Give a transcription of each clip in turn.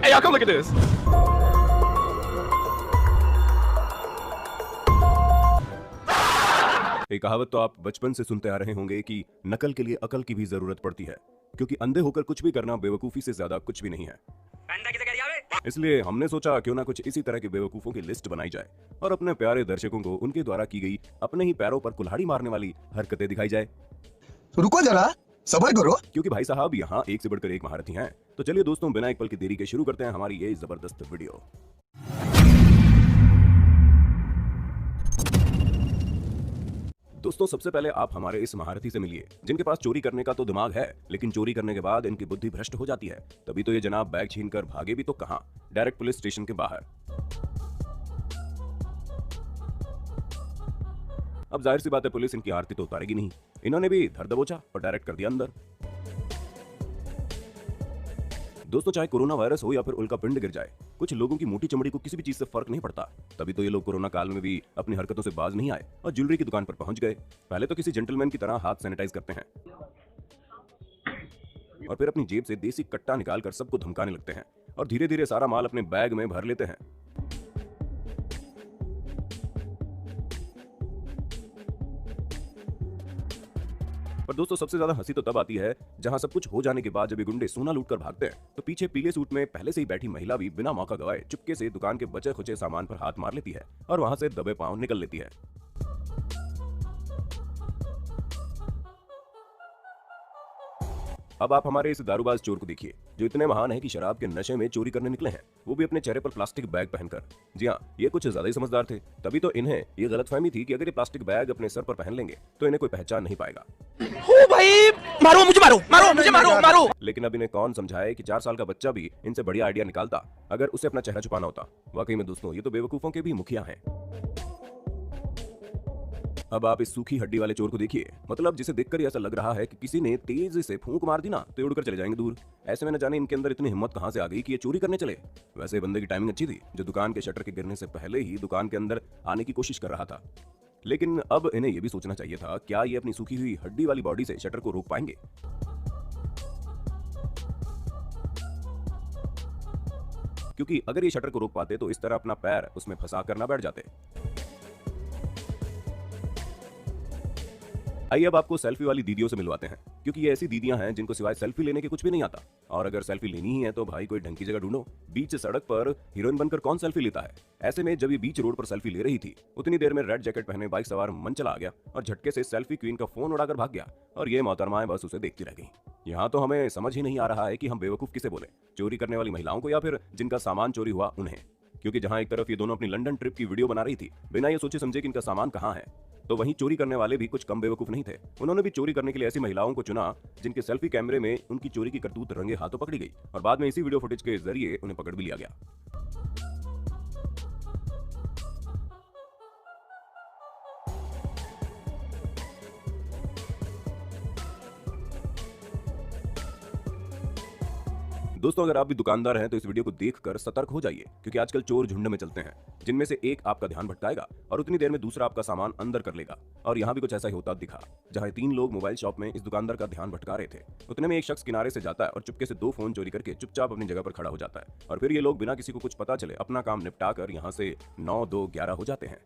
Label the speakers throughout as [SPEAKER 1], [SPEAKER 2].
[SPEAKER 1] Hey, y'all, come look at this.
[SPEAKER 2] एक कहावत तो आप बचपन से सुनते आ रहे होंगे कि नकल के लिए अकल की भी जरूरत पड़ती है, क्योंकि अंधे होकर कुछ भी करना बेवकूफी से ज्यादा कुछ भी नहीं है। इसलिए हमने सोचा क्यों ना कुछ इसी तरह के बेवकूफों की लिस्ट बनाई जाए और अपने प्यारे दर्शकों को उनके द्वारा की गई अपने ही पैरों पर कुल्हाड़ी मारने वाली हरकतें दिखाई जाए।
[SPEAKER 3] तो रुको जरा, सब्र करो।
[SPEAKER 2] क्योंकि भाई साहब यहाँ एक से बढ़कर एक महारथी हैं। तो चलिए दोस्तों, बिना एक पल की देरी के शुरू करते हैं हमारी ये जबरदस्त वीडियो। दोस्तों, सबसे पहले आप हमारे इस महारथी से मिलिए, जिनके पास चोरी करने का तो दिमाग है, लेकिन चोरी करने के बाद इनकी बुद्धि भ्रष्ट हो जाती है। तभी तो ये जनाब बैग छीनकर भागे भी तो कहां, डायरेक्ट पुलिस स्टेशन के बाहर। अब जाहिर सी बात है, पुलिस इनकी आरती तो उतारेगी नहीं। इन्होंने भी धर दबोचा और डायरेक्ट कर दिया अंदर। दोस्तों, चाहे कोरोना वायरस हो या फिर उल्का पिंड गिर जाए, कुछ लोगों की मोटी चमड़ी को किसी भी चीज से फर्क नहीं पड़ता। तभी तो ये लोग कोरोना काल में भी अपनी हरकतों से बाज नहीं आए और ज्वेलरी की दुकान पर पहुंच गए। पहले तो किसी जेंटलमैन की तरह हाथ सैनिटाइज करते हैं और फिर अपनी जेब से देसी कट्टा निकालकर सबको धमकाने लगते हैं और धीरे धीरे सारा माल अपने बैग में भर लेते हैं। पर दोस्तों, सबसे ज्यादा हंसी तो तब आती है जहां सब कुछ हो जाने के बाद जब ये गुंडे सोना लूट कर भागते हैं, तो पीछे पीले सूट में पहले से ही बैठी महिला भी बिना मौका गवाए चुपके से दुकान के बचे खुचे सामान पर हाथ मार लेती है और वहां से दबे पांव निकल लेती है। अब आप हमारे इस दारूबाज चोर को देखिए, जो इतने महान है कि शराब के नशे में चोरी करने निकले हैं, वो भी अपने चेहरे पर प्लास्टिक बैग पहनकर। जी हाँ, ये कुछ ज्यादा ही समझदार थे। तभी तो इन्हें ये गलतफहमी थी कि अगर ये प्लास्टिक बैग अपने सर पर पहन लेंगे तो इन्हें कोई पहचान नहीं पाएगा।
[SPEAKER 1] ओ भाई, मारो मुझे, मारो मारो मुझे, मारो।
[SPEAKER 2] लेकिन अब इन्हें कौन समझाए कि 4 साल का बच्चा भी इनसे बढ़िया आइडिया निकालता अगर उसे अपना चेहरा छुपाना होता। वाकई में दोस्तों, ये तो बेवकूफों के भी मुखिया हैं। अब आप इस सूखी हड्डी वाले चोर को देखिए, मतलब जिसे देखकर ऐसा लग रहा है कि किसी ने तेज से फूंक मार दी ना तो ये उड़कर चले जाएंगे दूर। ऐसे में न जाने इनके अंदर इतनी हिम्मत कहां से आ गई कि ये चोरी करने चले। वैसे बंदे की टाइमिंग अच्छी थी, जो दुकान के शटर के गिरने से पहले ही दुकान के अंदर आने की कोशिश कर रहा था। लेकिन अब इन्हें यह भी सोचना चाहिए था, क्या ये अपनी सूखी हुई हड्डी वाली बॉडी से शटर को रोक पाएंगे। क्योंकि अगर ये शटर को रोक पाते तो इस तरह अपना पैर उसमें फंसा कर ना बैठ जाते। आइए अब आपको सेल्फी वाली दीदियों से मिलवाते हैं, क्योंकि ये ऐसी दीदियां हैं जिनको सिवाय सेल्फी लेने के कुछ भी नहीं आता। और अगर सेल्फी लेनी ही है तो भाई कोई ढंग की जगह ढूंढो। बीच सड़क पर हीरोइन बनकर कौन सेल्फी लेता है। ऐसे में जब ये बीच रोड पर सेल्फी ले रही थी, उतनी देर में रेड जैकेट पहने बाइक सवार मंचला आ गया और झटके से सेल्फी क्वीन का फोन उड़ाकर भाग गया और ये मोहतरमाएं बस उसे देखती रह गई। यहाँ तो हमें समझ ही नहीं आ रहा है कि हम बेवकूफ किसे बोले, चोरी करने वाली महिलाओं को या फिर जिनका सामान चोरी हुआ उन्हें। क्योंकि जहां एक तरफ ये दोनों अपनी लंदन ट्रिप की वीडियो बना रही थी बिना ये सोचे समझे कि इनका सामान कहां है, तो वहीं चोरी करने वाले भी कुछ कम बेवकूफ नहीं थे। उन्होंने भी चोरी करने के लिए ऐसी महिलाओं को चुना जिनके सेल्फी कैमरे में उनकी चोरी की करतूत रंगे हाथों पकड़ी गई और बाद में इसी वीडियो फुटेज के जरिए उन्हें पकड़ भी लिया गया। दोस्तों, अगर आप भी दुकानदार हैं तो इस वीडियो को देखकर सतर्क हो जाइए, क्योंकि आजकल चोर झुंड में चलते हैं, जिनमें से एक आपका ध्यान भटकाएगा और उतनी देर में दूसरा आपका सामान अंदर कर लेगा। और यहाँ भी कुछ ऐसा ही होता दिखा, जहाँ 3 लोग मोबाइल शॉप में इस दुकानदार का ध्यान भटका रहे थे। उतने में एक शख्स किनारे से जाता है और चुपके से 2 फोन चोरी करके चुपचाप अपनी जगह पर खड़ा हो जाता है और फिर ये लोग बिना किसी को कुछ पता चले अपना काम निपटा कर यहाँ से 9, 2, 11 हो जाते हैं।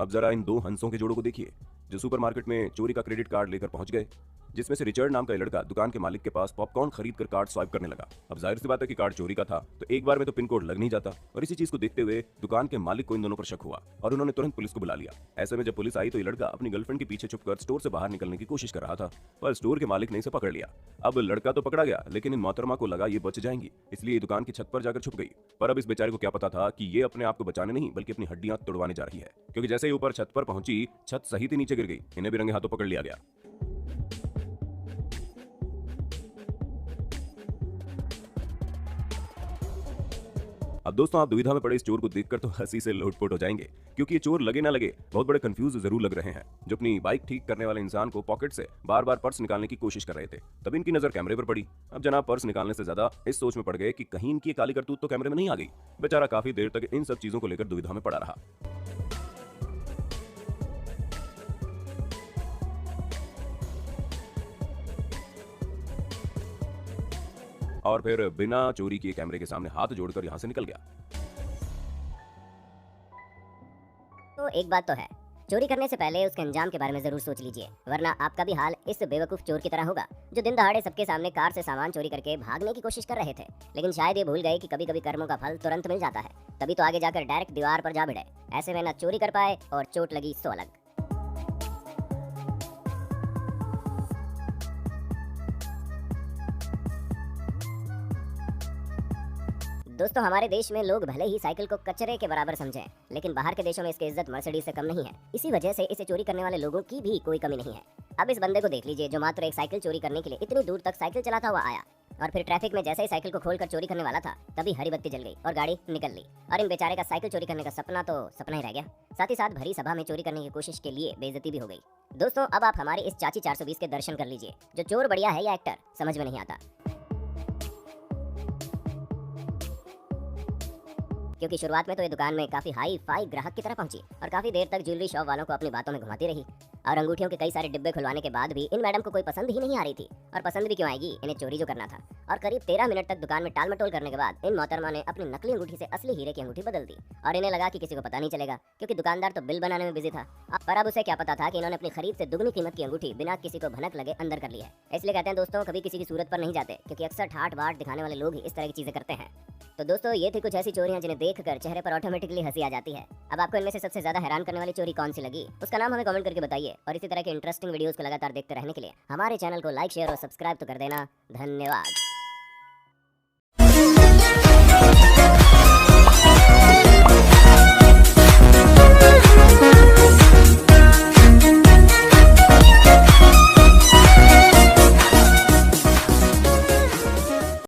[SPEAKER 2] अब जरा इन 2 हंसों के जोड़ों को देखिए, जो सुपरमार्केट में चोरी का क्रेडिट कार्ड लेकर पहुंच गए, जिसमें से रिचर्ड नाम का ये लड़का दुकान के मालिक के पास पॉपकॉर्न खरीद कर कार्ड स्वाइप करने लगा। अब जाहिर सी बात है कि कार्ड चोरी का था, तो एक बार में तो पिन कोड लग नहीं जाता। और इसी चीज को देखते हुए दुकान के मालिक को इन दोनों पर शक हुआ और उन्होंने तुरंत पुलिस को बुला लिया। ऐसे में जब पुलिस आई तो ये लड़का अपनी गर्लफ्रेंड के पीछे छुपकर स्टोर से बाहर निकलने की कोशिश कर रहा था, पर स्टोर के मालिक ने इसे पकड़ लिया। अब लड़का तो पकड़ा गया, लेकिन इन मोहतरमा को लगा ये बच जाएंगी, इसलिए दुकान की छत पर जाकर छुप गई। पर अब इस बेचारे को क्या पता था कि ये अपने आप को बचाने नहीं बल्कि अपनी हड्डियां तोड़वाने जा रही है, क्योंकि जैसे ही ऊपर छत पर पहुंची, छत सही थी नीचे गिर गई। इन्हें भी रंगे हाथों पकड़ लिया गया। अब दोस्तों, आप दुविधा में पड़े इस चोर को देखकर तो हंसी से लोटपोट हो जाएंगे, क्योंकि ये चोर लगे ना लगे बहुत बड़े कंफ्यूज जरूर लग रहे हैं, जो अपनी बाइक ठीक करने वाले इंसान को पॉकेट से बार बार पर्स निकालने की कोशिश कर रहे थे। तब इनकी नजर कैमरे पर पड़ी। अब जनाब पर्स निकालने से ज्यादा इस सोच में पड़ गए कि कहीं इनकी काली करतूत तो कैमरे में नहीं आ गई। बेचारा काफी देर तक इन सब चीजों को लेकर दुविधा में पड़ा रहा। और फिर बिना चोरी किए कैमरे के सामने हाथ जोड़कर यहाँ से निकल गया।
[SPEAKER 4] तो एक बात तो है, चोरी करने से पहले उसके अंजाम के बारे में जरूर सोच लीजिए, वरना आपका भी हाल इस बेवकूफ चोर की तरह होगा जो दिन दहाड़े सबके सामने कार से सामान चोरी करके भागने की कोशिश कर रहे थे, लेकिन शायद ये भूल गए कि कभी कभी कर्मों का फल तुरंत मिल जाता है, तभी तो आगे जाकर डायरेक्ट दीवार पर जा भिड़े। ऐसे में न चोरी कर पाए और चोट लगी सो अलग। दोस्तों, हमारे देश में लोग भले ही साइकिल को कचरे के बराबर समझें, लेकिन बाहर के देशों में इसकी इज्जत मर्सिडीज से कम नहीं है। इसी वजह से इसे चोरी करने वाले लोगों की भी कोई कमी नहीं है। अब इस बंदे को देख लीजिए जो मात्र एक साइकिल चोरी करने के लिए इतनी दूर तक साइकिल चलाता हुआ आया, और फिर ट्रैफिक में जैसे ही साइकिल को खोलकर चोरी करने वाला था तभी हरी बत्ती जल गई और गाड़ी निकल ली, और इन बेचारे का साइकिल चोरी करने का सपना तो सपना ही रह गया। साथ ही साथ भरी सभा में चोरी करने की कोशिश के लिए बेइज्जती भी हो गई। दोस्तों, अब आप हमारी इस चाची 420 के दर्शन कर लीजिए। जो चोर बढ़िया है या एक्टर, समझ में नहीं आता, क्योंकि शुरुआत में तो ये दुकान में काफी हाई फाई ग्राहक की तरह पहुंची और काफी देर तक ज्वेलरी शॉप वालों को अपनी बातों में घुमाती रही, और अंगूठियों के कई सारे डिब्बे खुलवाने के बाद भी इन मैडम को कोई पसंद ही नहीं आ रही थी। और पसंद भी क्यों आएगी, इन्हें चोरी जो करना था। और करीब 13 मिनट तक दुकान में टाल मटोल करने के बाद इन मोहतरमा ने अपनी नकली अंगूठी से असली हीरे की अंगूठी बदल दी, और इन्हें लगा कि किसी को पता नहीं चलेगा क्योंकि दुकानदार तो बिल बनाने में बिजी था। पर अब उसे क्या पता था कि इन्होंने अपनी खरीद से दुगनी कीमत की अंगूठी बिना किसी को भनक लगे अंदर कर ली है। इसलिए कहते हैं दोस्तों, कभी किसी की सूरत पर नहीं जाते, क्योंकि अक्सर ठाट बाट दिखाने वाले लोग ही इस तरह की चीजें करते हैं। तो दोस्तों, ये थी कुछ ऐसी चोरियां जिन्हें देखकर चेहरे पर ऑटोमेटिकली हंसी आ जाती है। अब आपको इनमें से सबसे ज्यादा हैरान करने वाली चोरी कौन सी लगी, उसका नाम हमें कमेंट करके बताइए, और इसी तरह के इंटरेस्टिंग वीडियोस को लगातार देखते रहने के लिए हमारे चैनल को लाइक, शेयर और सब्सक्राइब तो कर देना। धन्यवाद।